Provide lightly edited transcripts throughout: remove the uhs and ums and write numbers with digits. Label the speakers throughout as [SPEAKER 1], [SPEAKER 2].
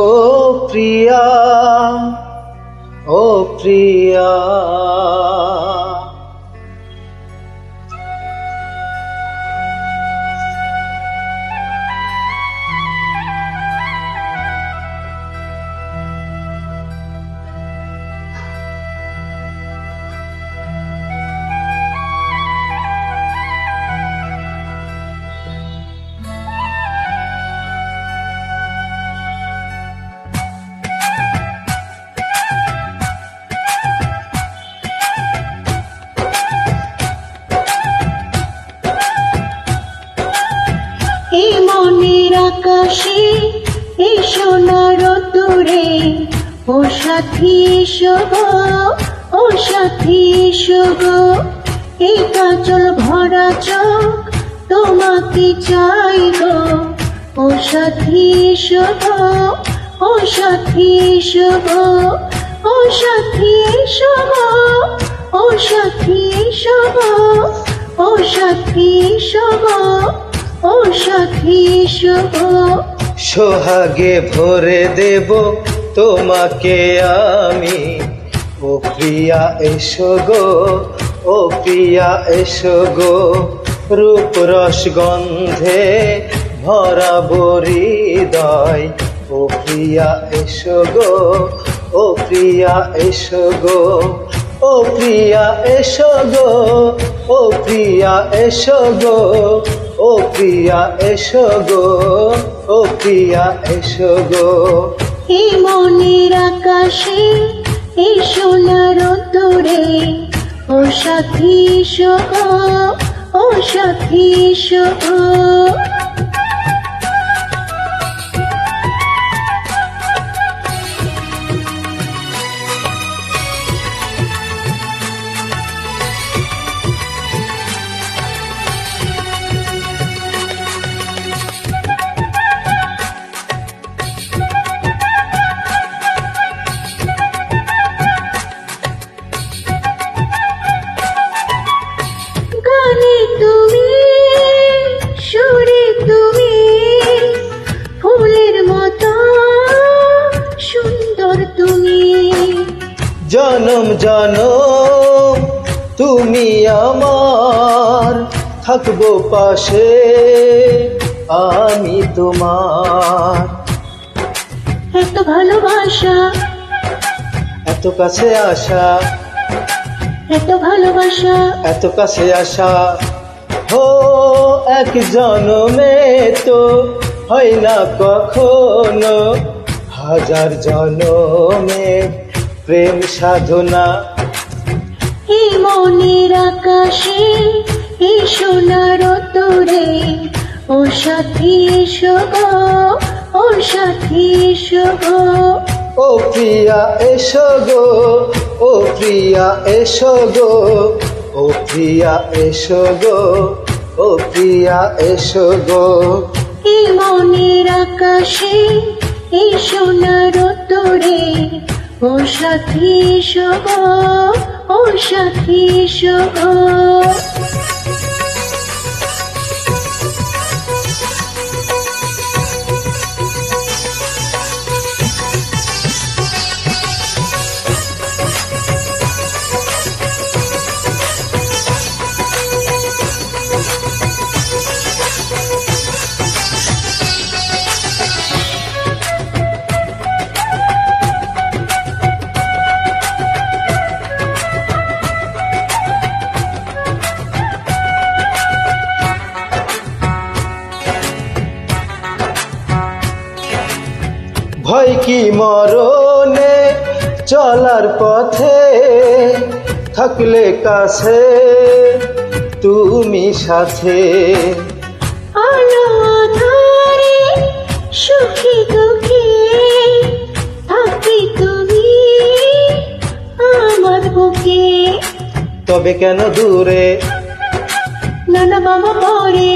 [SPEAKER 1] ও প্রিয়া, ও প্রিয়া।
[SPEAKER 2] এই মনের আকাশে এই সোনার দূরে ও সাথী এসো গো, ও সাথী এসো গো। এই কাজল ভরা চোখ তোমাকে চাই গো, ও সাথী এসো গো, ও সাথী এসো গো, ও সাথী এসো গো, ও সাথী এসো গো, ও সাথী এসো গো, ও সাথী এসো গো।
[SPEAKER 1] সোহাগে ভরে দেব তোমাকে আমি, ও প্রিয়া এসো গো, ও প্রিয়া এসো গো। রূপ রস গন্ধে ভরা হৃদয়, ও প্রিয়া এসো গো, ও প্রিয়া এসো গো। ও প্রিয়া এসো গো, ও প্রিয়া এসো গো, ও প্রিয়া এসো গো, ও প্রিয়া এসো গো।
[SPEAKER 2] এই মনের আকাশে এই সোনার দূরে ও সাথী এসো গো, ও সাথী এসো গো। গানে তুমি, সুরে তুমি, ফুলের মতো সুন্দর তুমি।
[SPEAKER 1] জনম জনম তুমি আমার, থাকবো পাশে আমি তোমার।
[SPEAKER 2] এত ভালোবাসা,
[SPEAKER 1] এত কাছে আসা,
[SPEAKER 2] এত ভালোবাসা,
[SPEAKER 1] এত কাছে আসা, হো এক জনমে তো হয় না কখনো, হাজার জনমে প্রেম সাধনা।
[SPEAKER 2] এই মনের আকাশে এই সোনার দূরে ও সাথী এসো গো, ও সাথী এসো গো।
[SPEAKER 1] ও প্রিয়া এসো গো, ও প্রিয়া এসো গো, ও প্রিয়া এসো গো, ও প্রিয়া এসো গো।
[SPEAKER 2] এই মনের আকাশে এই সোনার দূরে ও সাথী এসো গো, ও সাথী এসো গো।
[SPEAKER 1] ভয় কি মরণে চলার পথে, থাকলে কাছে তুমি সাথে।
[SPEAKER 2] আলো আঁধারে সুখে দুঃখে থাকি তুমি আমার বুকে।
[SPEAKER 1] তবে কেন দূরে,
[SPEAKER 2] নানা বাবা পরে,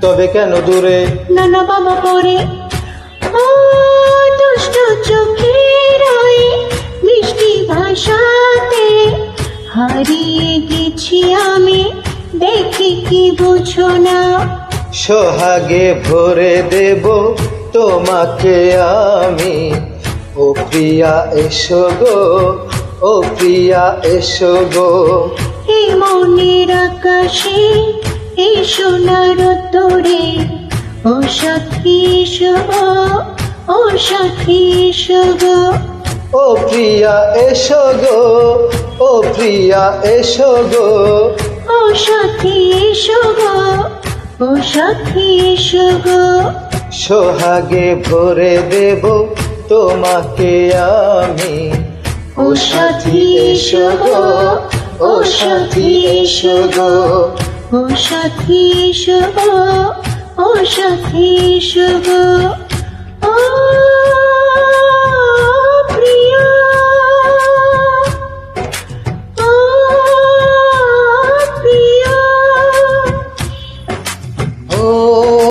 [SPEAKER 1] তবে কেন দূরে,
[SPEAKER 2] নানা বাবা পরে। ও দুষ্ট চোখের ওই মিষ্টি ভাষাতে হারিয়ে গেছি আমি, দেখি কি বুঝো না।
[SPEAKER 1] সোহাগে ভরে দেব তোমাকে আমি। ও প্রিয়া এসো গো, ও প্রিয়া এসো গো।
[SPEAKER 2] এই মনের আকাশে এই সোনার তোরে, ও সাথী এসো গো, ও সাথী এসো গো।
[SPEAKER 1] ও প্রিয়া এসো গো, ও প্রিয়া এসো গো।
[SPEAKER 2] ও সাথী এসো গো, ও সাথী এসো গো।
[SPEAKER 1] সোহাগে ভরে দেব তোমাকে আমি।
[SPEAKER 2] ও সাথী এসো গো, ও সাথী এসো গো। ও সাথী এসো গো, ও সাথী এসো গো।